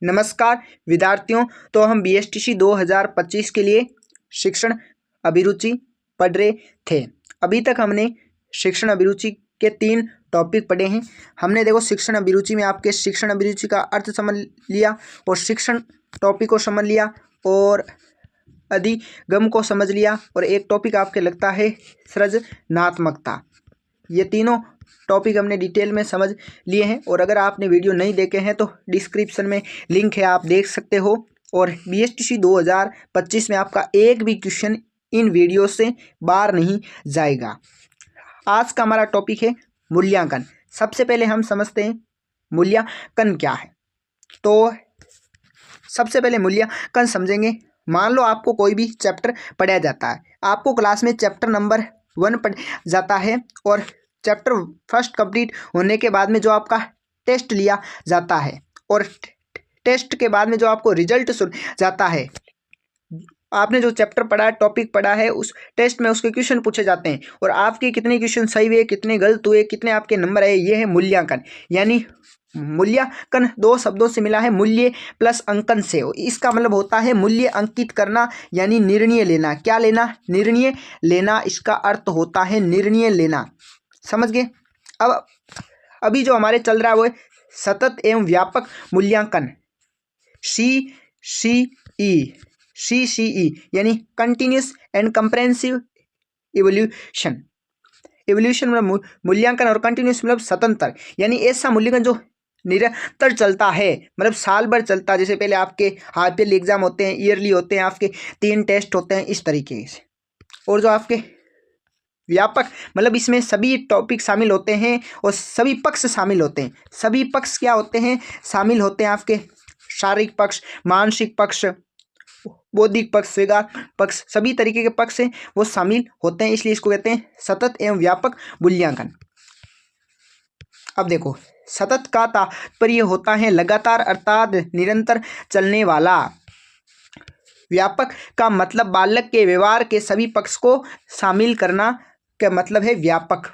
नमस्कार विद्यार्थियों। तो हम BSTC 2025 के लिए शिक्षण अभिरुचि पढ़ रहे थे। अभी तक हमने शिक्षण अभिरुचि के 3 टॉपिक पढ़े हैं। हमने देखो शिक्षण अभिरुचि में आपके शिक्षण अभिरुचि का अर्थ समझ लिया और शिक्षण टॉपिक को समझ लिया और अधिगम को समझ लिया और एक टॉपिक आपके लगता है सृजनात्मकता। ये तीनों टॉपिक हमने डिटेल में समझ लिए हैं और अगर आपने वीडियो नहीं देखे हैं तो डिस्क्रिप्शन में लिंक है, आप देख सकते हो। और BSTC 2025 में आपका एक भी क्वेश्चन इन वीडियो से बाहर नहीं जाएगा। आज का हमारा टॉपिक है मूल्यांकन। सबसे पहले हम समझते हैं मूल्यांकन क्या है। तो सबसे पहले मूल्यांकन समझेंगे। मान लो आपको कोई भी चैप्टर पढ़ाया जाता है, आपको क्लास में चैप्टर नंबर 1 पढ़ जाता है और चैप्टर फर्स्ट कंप्लीट होने के बाद में जो आपका टेस्ट लिया जाता है और टेस्ट के बाद में जो आपको रिजल्ट सुन जाता है, आपने जो चैप्टर पढ़ा है, टॉपिक पढ़ा है, उस टेस्ट में उसके क्वेश्चन पूछे जाते हैं और आपके कितने क्वेश्चन सही हुए, कितने गलत हुए, कितने आपके नंबर आए, ये है मूल्यांकन। यानी मूल्यांकन 2 शब्दों से मिला है, मूल्य प्लस अंकन से। इसका मतलब होता है मूल्य अंकित करना यानी निर्णय लेना। क्या लेना? निर्णय लेना। इसका अर्थ होता है निर्णय लेना। समझ गए? अब अभी जो हमारे चल रहा है वो है सतत एवं व्यापक मूल्यांकन, CCE यानी continuous and comprehensive evolution. Evolution मतलब मूल्यांकन और कंटिन्यूस मतलब स्वतंत्र, यानी ऐसा मूल्यांकन जो निरंतर चलता है, मतलब साल भर चलता है। जैसे पहले आपके हाफ ईयरली एग्जाम होते हैं, ईयरली होते हैं, आपके 3 टेस्ट होते हैं, इस तरीके से। और जो आपके व्यापक मतलब इसमें सभी टॉपिक शामिल होते हैं और सभी पक्ष शामिल होते हैं। सभी पक्ष क्या होते हैं? शामिल होते हैं आपके शारीरिक पक्ष, मानसिक पक्ष, बौद्धिक पक्ष, स्वीकार पक्ष, सभी तरीके के पक्ष हैं वो शामिल होते हैं। इसलिए इसको कहते हैं सतत एवं व्यापक मूल्यांकन। अब देखो, सतत का तात्पर्य होता है लगातार अर्थात निरंतर चलने वाला। व्यापक का मतलब बालक के व्यवहार के सभी पक्ष को शामिल करना का मतलब है व्यापक।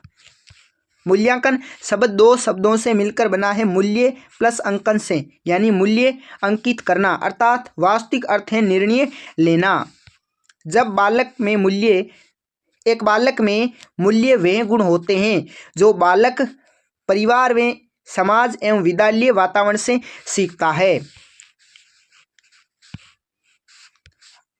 मूल्यांकन शब्द 2 शब्दों से मिलकर बना है, मूल्य प्लस अंकन से, यानी मूल्य अंकित करना अर्थात वास्तविक अर्थ है निर्णय लेना। जब एक बालक में मूल्य वे गुण होते हैं जो बालक परिवार में, समाज एवं विद्यालय वातावरण से सीखता है।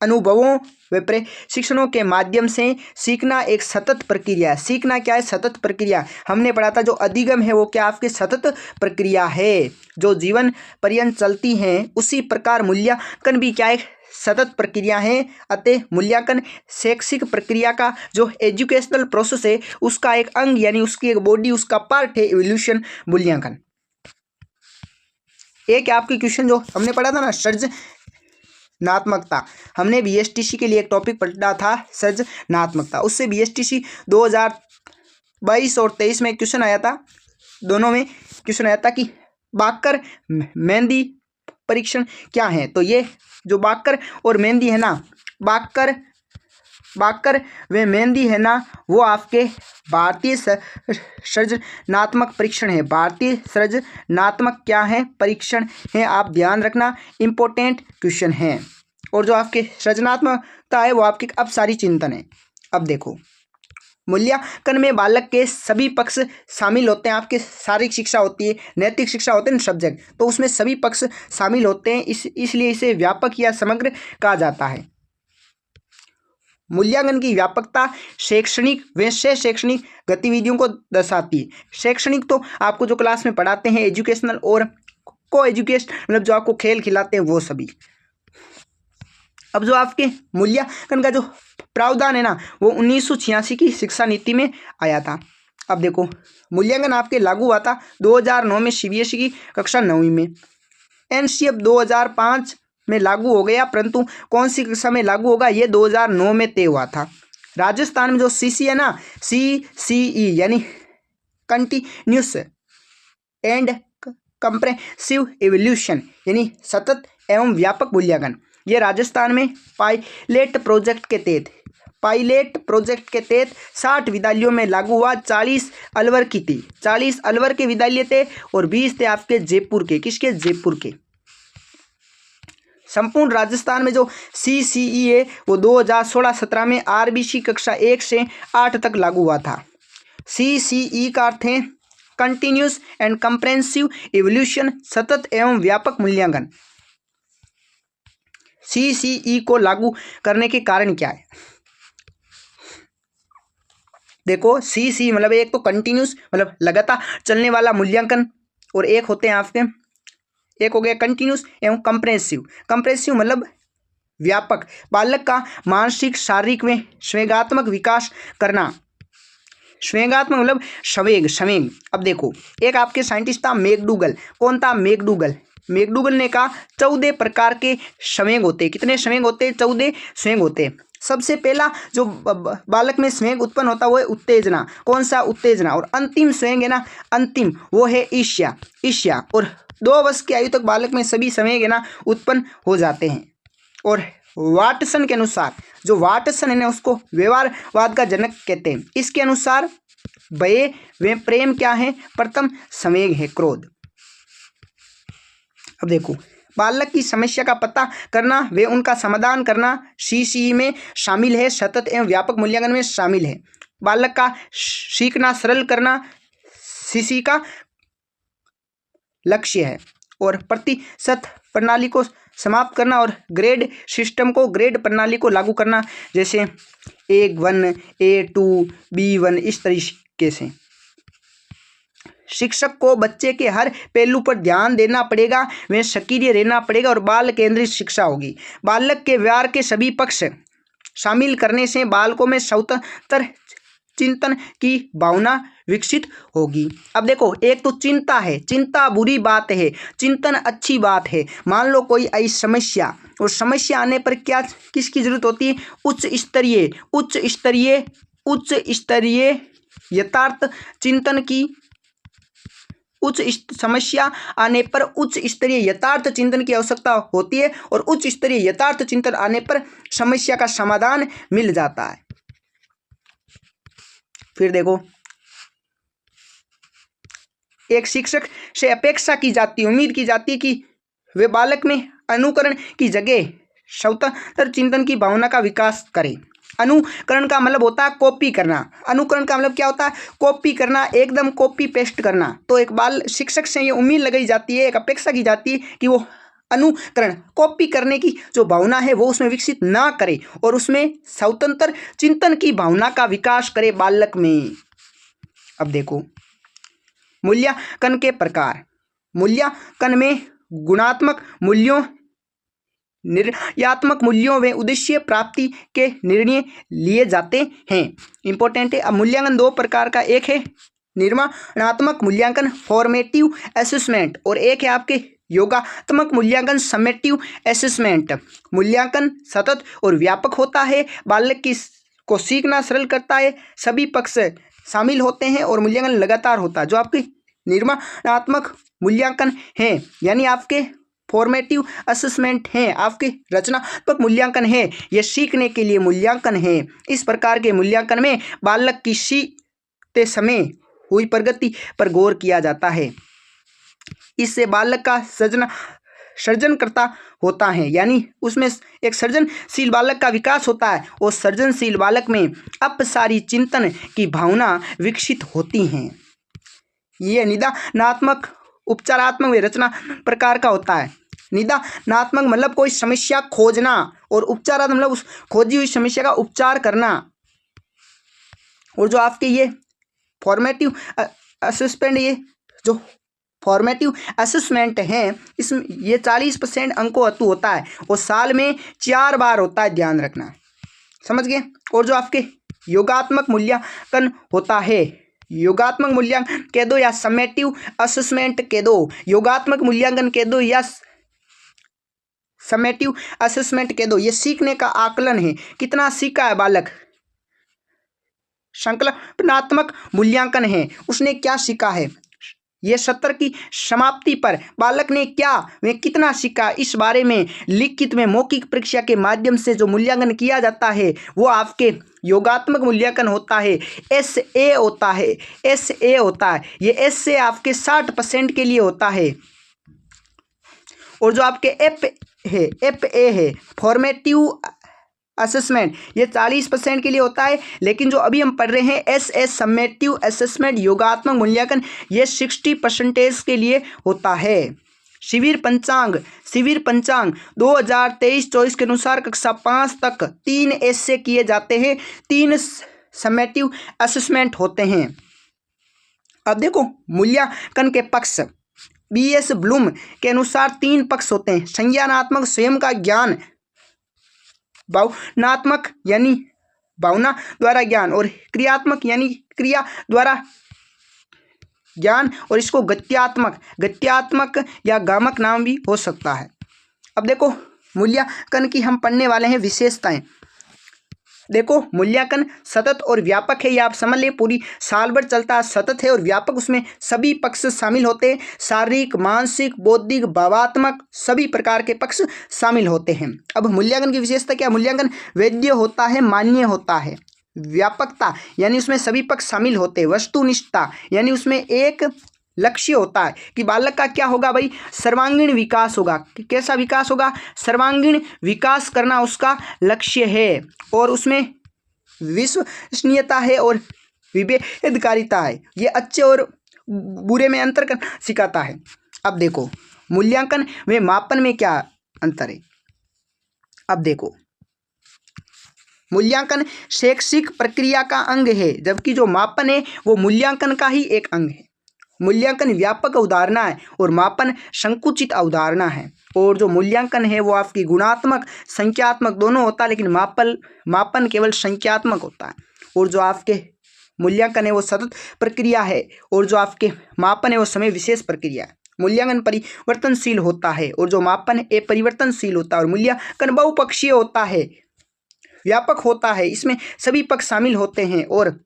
अनुभवों व प्रशिक्षणों के माध्यम से सीखना एक सतत प्रक्रिया है। सीखना क्या है? सतत प्रक्रिया। हमने पढ़ा था जो अधिगम है वो क्या आपकी सतत प्रक्रिया है जो जीवन पर्यंत चलती है। उसी प्रकार मूल्यांकन भी क्या है? सतत प्रक्रिया है। अतः मूल्यांकन शैक्षिक प्रक्रिया का जो एजुकेशनल प्रोसेस है उसका एक अंग यानी उसकी एक बॉडी, उसका पार्ट है इवोल्यूशन मूल्यांकन। एक आपके क्वेश्चन जो हमने पढ़ा था ना सृजनात्मकता, हमने BSTC के लिए एक टॉपिक पढ़ा था सृजनात्मकता। उससे BSTC 2022 और 23 में क्वेश्चन आया था, दोनों में क्वेश्चन आया था कि बाकर मेहंदी परीक्षण क्या है। तो ये जो बाकर और मेहंदी है ना, बाकर व मेहंदी है ना, वो आपके भारतीय सृजनात्मक परीक्षण है। भारतीय सृजनात्मक क्या है? परीक्षण है। आप ध्यान रखना, इम्पोर्टेंट क्वेश्चन है। और जो आपके सृजनात्मकता है वो आपकी अब सारी चिंतन है। अब देखो, मूल्यांकन में बालक के सभी पक्ष शामिल होते हैं। आपके शारीरिक शिक्षा होती है, नैतिक शिक्षा होते हैं सब्जेक्ट, तो उसमें सभी पक्ष शामिल होते हैं। इसलिए इसे व्यापक या समग्र कहा जाता है। मूल्यांकन की व्यापकता शैक्षणिक व शैक्षणिक गतिविधियों को दर्शाती है। शैक्षणिक तो आपको जो क्लास में पढ़ाते हैं, एजुकेशनल और को एजुकेशन मतलब जो आपको खेल खिलाते हैं वो सभी। अब जो आपके मूल्यांकन का जो प्रावधान है ना वो 1986 की शिक्षा नीति में आया था। अब देखो, मूल्यांकन आपके लागू हुआ था 2009 में CBSE की कक्षा 9वीं में। NCF 2005 में लागू हो गया, परंतु कौन सी कक्षा में लागू होगा ये 2009 में तय हुआ था। राजस्थान में जो CC है ना, CCE यानी कंटिन्यूस एंड कंप्रेहेंसिव इवोल्यूशन यानी सतत एवं व्यापक मूल्यांकन, ये राजस्थान में पायलट प्रोजेक्ट के तहत 60 विद्यालयों में लागू हुआ। 40 अलवर की थी, 40 अलवर के विद्यालय थे और 20 थे आपके जयपुर के। किसके? जयपुर के। संपूर्ण राजस्थान में जो CCE है वो 2016-17 में RBC कक्षा 1 से 8 तक लागू हुआ था। CCE का अर्थ है कंटिन्यूस एंड कंप्रेहेंसिव इवोल्यूशन, सतत एवं व्यापक मूल्यांकन। CCE को लागू करने के कारण क्या है? देखो CCE मतलब एक तो कंटिन्यूस मतलब लगातार चलने वाला मूल्यांकन, और एक होते हैं आपके, एक हो गया कंटिन्यूस एवं कंप्रेहेंसिव। कंप्रेहेंसिव मतलब व्यापक, बालक का मानसिक शारीरिक में संवेगात्मक विकास करना। संवेगात्मक मतलब संवेग। अब देखो एक आपके साइंटिस्ट था मैकडूगल। कौन था? मैकडूगल ने कहा 14 प्रकार के संवेग होते। कितने संवेग होते? 14 संवेग होते। सबसे पहला जो बालक में संवेग उत्पन्न होता है वो है उत्तेजना। कौन सा? उत्तेजना। और अंतिम संवेग है ना, अंतिम, वो है ईर्ष्या। और 2 वर्ष की आयु तक बालक में सभी संवेग है ना उत्पन्न हो जाते हैं। और वाटसन के अनुसार, जो वाटसन है ना उसको व्यवहारवाद का जनक कहते हैं। इसके अनुसार भय व प्रेम क्या है? प्रथम संवेग है क्रोध। अब देखो बालक की समस्या का पता करना व उनका समाधान करना CCE में शामिल है, सतत एवं व्यापक मूल्यांकन में शामिल है। बालक का सीखना सरल करना CCE का लक्ष्य है। और प्रतिशत प्रणाली को समाप्त करना और ग्रेड प्रणाली को लागू करना, जैसे A1, A2, B1, इस तरीके से। शिक्षक को बच्चे के हर पहलू पर ध्यान देना पड़ेगा, वह सक्रिय रहना पड़ेगा और बाल केंद्रित शिक्षा होगी। बालक के व्यवहार के सभी पक्ष शामिल करने से बालकों में स्वतंत्र चिंतन की भावना विकसित होगी। अब देखो एक तो चिंता है, चिंता बुरी बात है, चिंतन अच्छी बात है। मान लो कोई आई समस्या, और समस्या आने पर क्या किसकी जरूरत होती है? उच्च स्तरीय यथार्थ चिंतन की। समस्या आने पर उच्च स्तरीय यथार्थ चिंतन की आवश्यकता होती है, और उच्च स्तरीय यथार्थ चिंतन आने पर समस्या का समाधान मिल जाता है। फिर देखो एक शिक्षक से अपेक्षा की जाती है, उम्मीद की जाती है कि वे बालक में अनुकरण की जगह स्वतंत्र चिंतन की भावना का विकास करे। अनुकरण का मतलब होता है कॉपी करना। अनुकरण का मतलब क्या होता है? कॉपी करना, एकदम कॉपी पेस्ट करना। तो एक बाल शिक्षक से ये उम्मीद लगाई जाती है, एक अपेक्षा की जाती है कि वो अनुकरण, कॉपी करने की जो भावना है वो उसमें विकसित ना करे, और उसमें स्वतंत्र चिंतन की भावना का विकास करे बालक में। अब देखो मूल्यांकन के प्रकार। मूल्यांकन में गुणात्मक मूल्यों, निर्णयात्मक मूल्यों व उद्देश्य प्राप्ति के निर्णय लिए जाते हैं। इंपॉर्टेंट है। अब मूल्यांकन 2 प्रकार का, एक है निर्माणात्मक मूल्यांकन फॉर्मेटिव असेसमेंट, और एक है आपके योगात्मक मूल्यांकन समेटिव असेसमेंट। मूल्यांकन सतत और व्यापक होता है, बालक को सीखना सरल करता है, सभी पक्ष शामिल होते हैं, और मूल्यांकन लगातार होता है। जो आपके निर्माणात्मक मूल्यांकन है यानी आपके फॉर्मेटिव असेसमेंट है, आपके रचनात्मक मूल्यांकन है, यह सीखने के लिए मूल्यांकन है। इस प्रकार के मूल्यांकन में बालक की सीखते समय हुई प्रगति पर गौर किया जाता है। इससे बालक का सृजनकर्ता होता है, यानी उसमें एक सृजनशील बालक का विकास होता है, और सृजनशील बालक में अपसारी चिंतन की भावना विकसित होती हैं। ये निदानात्मक, उपचारात्मक व रचना प्रकार का होता है। निदानात्मक मतलब कोई समस्या खोजना, और उपचारात्मक मतलब उस खोजी हुई समस्या का उपचार करना। और जो आपके ये फॉर्मेटिव असेसमेंट, ये जो फॉर्मेटिव असेसमेंट है, इसमें ये 40% अंकों हेतु होता है, और साल में 4 बार होता है, ध्यान रखना, समझ गए। और जो आपके योगात्मक मूल्यांकन होता है, योगात्मक मूल्यांकन कह दो या समेटिव असेसमेंट कह दो, योगात्मक मूल्यांकन कह दो या समेटिव असेसमेंट कह दो, ये सीखने का आकलन है, कितना सीखा है बालक। संकल्पनात्मक मूल्यांकन है, उसने क्या सीखा है, ये सत्र की समाप्ति पर बालक ने क्या वे कितना सीखा, इस बारे में लिखित में मौखिक परीक्षा के माध्यम से जो मूल्यांकन किया जाता है वो आपके योगात्मक मूल्यांकन होता है, SA होता है, SA होता है। ये SA आपके 60% के लिए होता है, और जो आपके है, FA है फॉर्मेटिव असेसमेंट, ये 40% के लिए होता है। लेकिन जो अभी हम पढ़ रहे हैं SS समेटिव असेसमेंट योगात्मक मूल्यांकन, ये 60% के लिए होता है। शिविर पंचांग 2023-24 के अनुसार कक्षा 5 तक 3 ऐसे किए जाते हैं, 3 समेटिव असेसमेंट होते हैं। अब देखो मूल्यांकन के पक्ष, BS ब्लूम के अनुसार 3 पक्ष होते हैं। संज्ञानात्मक स्वयं का ज्ञान, भावनात्मक यानी भावना द्वारा ज्ञान, और क्रियात्मक यानी क्रिया द्वारा ज्ञान, और इसको गत्यात्मक या गामक नाम भी हो सकता है। अब देखो मूल्यांकन की हम पढ़ने वाले हैं विशेषताएं। देखो मूल्यांकन सतत और व्यापक है, ये आप समझ ले, पूरी साल भर चलता है, सतत है और व्यापक, उसमें सभी पक्ष शामिल होते हैं, शारीरिक, मानसिक, बौद्धिक, भावात्मक सभी प्रकार के पक्ष शामिल होते हैं। अब मूल्यांकन की विशेषता क्या? मूल्यांकन वैध होता है, मान्य होता है। व्यापकता यानी उसमें सभी पक्ष शामिल होते हैं। वस्तुनिष्ठता यानी उसमें एक लक्ष्य होता है कि बालक का क्या होगा भाई, सर्वांगीण विकास होगा। कैसा विकास होगा? सर्वांगीण विकास करना उसका लक्ष्य है, और उसमें विश्वसनीयता है और विभेदकारिता है, ये अच्छे और बुरे में अंतर कर सिखाता है। अब देखो मूल्यांकन व मापन में क्या अंतर है। अब देखो मूल्यांकन शैक्षिक प्रक्रिया का अंग है, जबकि जो मापन है वो मूल्यांकन का ही एक अंग है। मूल्यांकन व्यापक अवधारणा है और मापन संकुचित अवधारणा है। और जो मूल्यांकन है वो आपकी गुणात्मक, संख्यात्मक दोनों होता है, लेकिन मापन केवल संख्यात्मक होता है। और जो आपके मूल्यांकन है वो सतत प्रक्रिया है, और जो आपके मापन है वो समय विशेष प्रक्रिया है। मूल्यांकन परिवर्तनशील होता है और जो मापन है परिवर्तनशील होता है। और मूल्यांकन बहुपक्षीय होता है, व्यापक होता है, इसमें सभी पक्ष शामिल होते हैं, और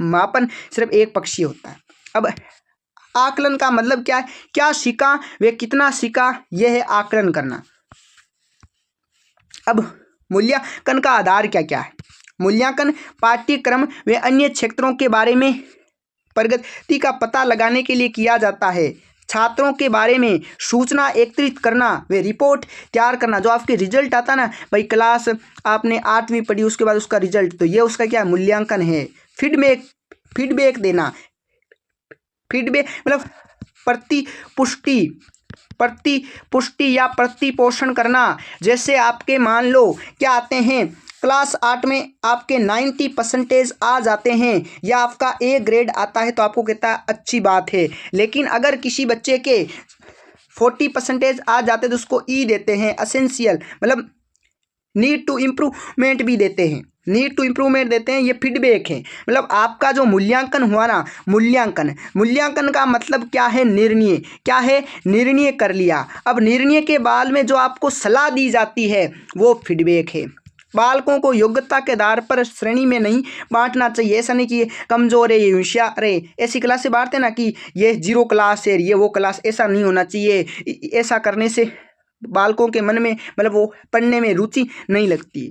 मापन सिर्फ एक पक्षीय होता है। अब आकलन का मतलब क्या है? क्या सीखा वे कितना सीखा, यह है आकलन करना। अब मूल्यांकन का आधार क्या क्या है? मूल्यांकन पाठ्यक्रम व अन्य क्षेत्रों के बारे में प्रगति का पता लगाने के लिए किया जाता है। छात्रों के बारे में सूचना एकत्रित करना व रिपोर्ट तैयार करना। जो आपके रिजल्ट आता ना भाई, क्लास आपने 8वीं पढ़ी, उसके बाद उसका रिजल्ट, तो ये उसका क्या मूल्यांकन है। फीडबैक देना, फीडबैक मतलब प्रतिपुष्टि या प्रतिपोषण करना। जैसे आपके मान लो क्या आते हैं, क्लास 8 में आपके 90% आ जाते हैं या आपका A ग्रेड आता है, तो आपको कहता है अच्छी बात है। लेकिन अगर किसी बच्चे के 40% आ जाते तो उसको E देते हैं, असेंशियल मतलब नीड टू इम्प्रूवमेंट भी देते हैं, ये फीडबैक है। मतलब आपका जो मूल्यांकन हुआ ना, मूल्यांकन का मतलब क्या है? निर्णय। क्या है? निर्णय कर लिया। अब निर्णय के बाद में जो आपको सलाह दी जाती है वो फीडबैक है। बालकों को योग्यता के आधार पर श्रेणी में नहीं बांटना चाहिए। ऐसा नहीं कि ये कमजोर है, ये होशियार है, ऐसी क्लास से बांटते ना कि ये 0 क्लास है, ये वो क्लास, ऐसा नहीं होना चाहिए। ऐसा करने से बालकों के मन में मतलब वो पढ़ने में रुचि नहीं लगती।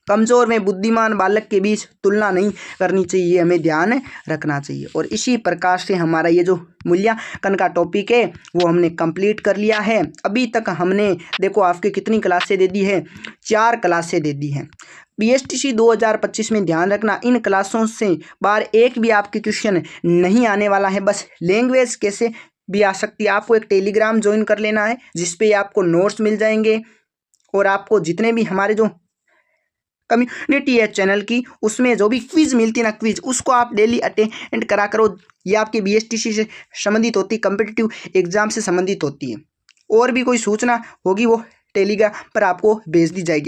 कमजोर में बुद्धिमान बालक के बीच तुलना नहीं करनी चाहिए, हमें ध्यान रखना चाहिए। और इसी प्रकार से हमारा ये जो मूल्यांकन का टॉपिक है वो हमने कंप्लीट कर लिया है। अभी तक हमने देखो आपके कितनी क्लासें दे दी है, 4 क्लासें दे दी हैं। BSTC 2025 में ध्यान रखना, इन क्लासों से बाहर एक भी आपके क्वेश्चन नहीं आने वाला है। बस लैंग्वेज कैसे भी आ सकती है। आपको एक टेलीग्राम ज्वाइन कर लेना है, जिसपे आपको नोट्स मिल जाएंगे, और आपको जितने भी हमारे जो कम्युनिटी है चैनल की, उसमें जो भी क्विज मिलती है ना, क्विज उसको आप डेली अटेंड करा करो। ये आपके BSTC से संबंधित होती है, कम्पिटिटिव एग्जाम से संबंधित होती है। और भी कोई सूचना होगी वो टेलीग्राम पर आपको भेज दी जाएगी।